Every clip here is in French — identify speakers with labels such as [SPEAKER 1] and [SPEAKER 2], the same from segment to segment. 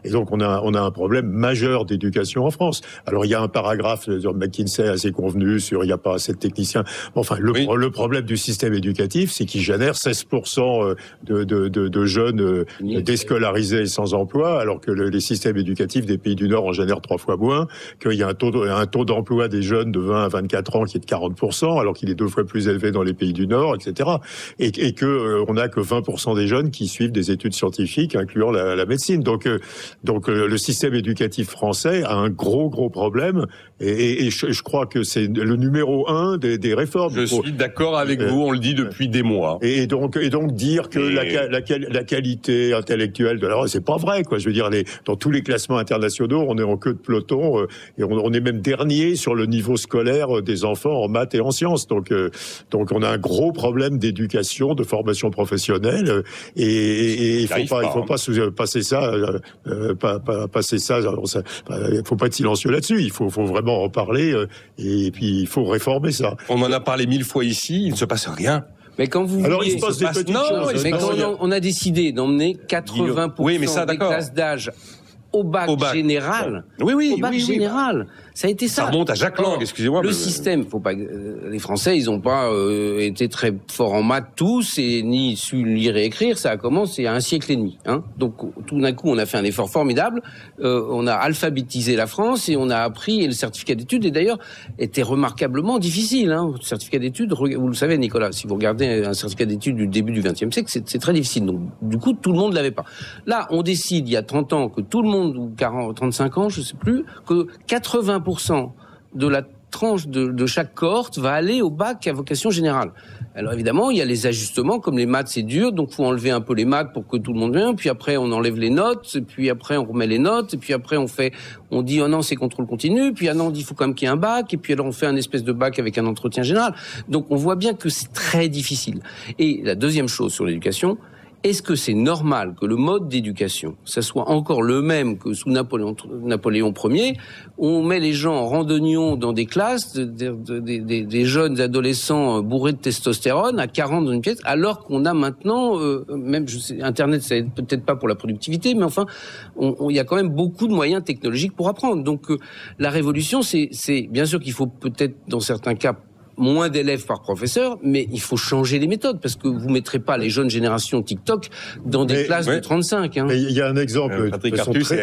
[SPEAKER 1] Et donc on a un problème majeur d'éducation en France. Alors il y a un paragraphe sur McKinsey assez convenu sur il n'y a pas assez de techniciens. Enfin le problème du système éducatif, c'est qu'il génère 16% de jeunes déscolarisés et sans emploi, alors que les systèmes éducatifs des pays du Nord en génèrent 3 fois moins, qu'il y a un taux d'emploi des jeunes de 20 à 24 ans qui est de 40%, alors qu'il est 2 fois plus élevé dans les pays du Nord, etc. Et que on n'a que 20% des jeunes qui suivent des études scientifiques, incluant la médecine. Donc le système éducatif français a un gros problème, et je crois que c'est le numéro 1 des réformes.
[SPEAKER 2] Je suis d'accord avec vous, on le dit depuis des mois.
[SPEAKER 1] Et donc dire que la qualité intellectuelle de la c'est pas vrai, quoi. Je veux dire, dans tous les classements internationaux, on est en queue de peloton, et on est même dernier sur le niveau scolaire des enfants en maths et en sciences. Donc on a un gros problème d'éducation, de formation professionnelle, et il faut pas passer ça. Il faut pas être silencieux là-dessus. Il faut vraiment en parler, et puis il faut réformer ça.
[SPEAKER 2] On en a parlé 1000 fois ici, il ne se passe rien.
[SPEAKER 3] Mais quand vous
[SPEAKER 1] alors il se passe des petites choses.
[SPEAKER 3] Mais quand on a décidé d'emmener 80% des classes d'âge au bac général, général, ça a été ça.
[SPEAKER 2] Ça remonte à Jacques Lang, excusez-moi.
[SPEAKER 3] Le système, faut pas. Les Français, ils n'ont pas été très forts en maths tous, et ni su lire et écrire. Ça a commencé il y a un siècle et demi. Donc tout d'un coup, on a fait un effort formidable. On a alphabétisé la France et on a appris. Et le certificat d'études, et d'ailleurs, était remarquablement difficile. Le certificat d'études, vous le savez, Nicolas, si vous regardez un certificat d'études du début du XXe siècle, c'est très difficile. Donc du coup, tout le monde l'avait pas. Là, on décide il y a 30 ans que tout le monde, ou 40, 35 ans, je sais plus, que 80% de la tranche de chaque cohorte va aller au bac à vocation générale. Alors évidemment, il y a les ajustements, comme les maths, c'est dur, donc faut enlever un peu les maths pour que tout le monde vienne, puis après on enlève les notes, et puis après on remet les notes, et puis après on dit oh non, c'est contrôle continu, puis ah non, on dit il faut quand même qu'il y ait un bac, et puis alors on fait un espèce de bac avec un entretien général. Donc on voit bien que c'est très difficile. Et la deuxième chose sur l'éducation, est-ce que c'est normal que le mode d'éducation, ça soit encore le même que sous Napoléon Ier? On met les gens en randonnion dans des classes, des jeunes adolescents bourrés de testostérone à 40 dans une pièce, alors qu'on a maintenant, même je sais, Internet, ça aide peut-être pas pour la productivité, mais enfin, il y a quand même beaucoup de moyens technologiques pour apprendre. Donc la révolution, c'est bien sûr qu'il faut peut-être, dans certains cas, moins d'élèves par professeur, mais il faut changer les méthodes, parce que vous mettrez pas les jeunes générations TikTok dans des classes de 35.
[SPEAKER 1] Mais il y a un exemple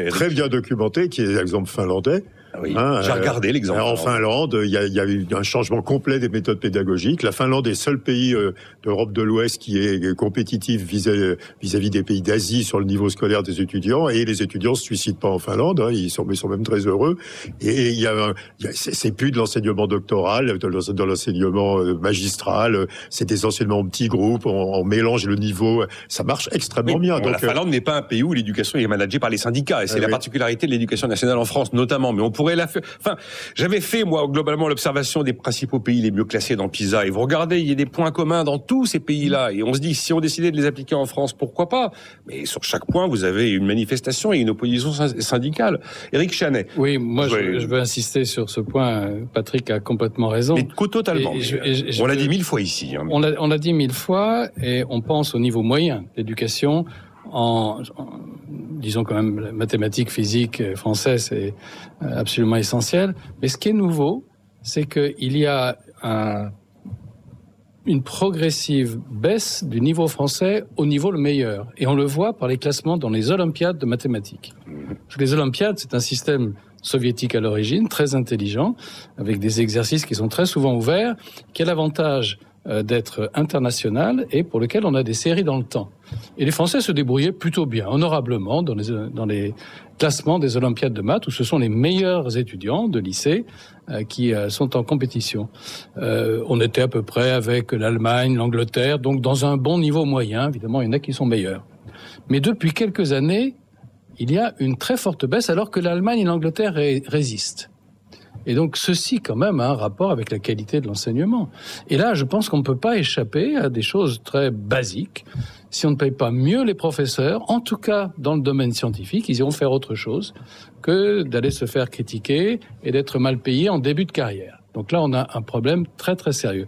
[SPEAKER 1] très bien documenté, qui est l'exemple finlandais.
[SPEAKER 2] Oui, j'ai regardé l'exemple.
[SPEAKER 1] En Finlande, il y a eu un changement complet des méthodes pédagogiques. La Finlande est le seul pays d'Europe de l'Ouest qui est compétitif vis-à-vis des pays d'Asie sur le niveau scolaire des étudiants. Et les étudiants se suicident pas en Finlande, ils sont même très heureux. Et c'est plus de l'enseignement doctoral, de l'enseignement magistral. C'est des enseignements en petits groupes, on mélange le niveau. Ça marche extrêmement bien.
[SPEAKER 2] Donc la Finlande n'est pas un pays où l'éducation est managée par les syndicats, et c'est la particularité de l'éducation nationale en France, notamment. Mais on pourrait j'avais fait, moi, globalement, l'observation des principaux pays les mieux classés dans PISA. Et vous regardez, il y a des points communs dans tous ces pays-là. Et on se dit, si on décidait de les appliquer en France, pourquoi pas? Mais sur chaque point, vous avez une manifestation et une opposition syndicale. Éric Chanet.
[SPEAKER 4] Oui, moi, je veux insister sur ce point. Patrick a complètement raison.
[SPEAKER 2] Mais totalement. On l'a dit 1000 fois ici.
[SPEAKER 4] On l'a dit 1000 fois, et on pense au niveau moyen d'éducation. Disons quand même, mathématiques, physique, français, c'est absolument essentiel. Mais ce qui est nouveau, c'est qu'il y a une progressive baisse du niveau français au niveau le meilleur. Et on le voit par les classements dans les Olympiades de mathématiques. Parce que les Olympiades, c'est un système soviétique à l'origine, très intelligent, avec des exercices qui sont très souvent ouverts, qui a l'avantage d'être international et pour lequel on a des séries dans le temps. Et les Français se débrouillaient plutôt bien, honorablement, dans les classements des Olympiades de maths, où ce sont les meilleurs étudiants de lycée qui sont en compétition. On était à peu près avec l'Allemagne, l'Angleterre, donc dans un bon niveau moyen. Évidemment, il y en a qui sont meilleurs. Mais depuis quelques années, il y a une très forte baisse, alors que l'Allemagne et l'Angleterre résistent. Et donc, ceci, quand même, a un rapport avec la qualité de l'enseignement. Et là, je pense qu'on ne peut pas échapper à des choses très basiques. Si on ne paye pas mieux les professeurs, en tout cas dans le domaine scientifique, ils iront faire autre chose que d'aller se faire critiquer et d'être mal payés en début de carrière. Donc là, on a un problème très, très sérieux.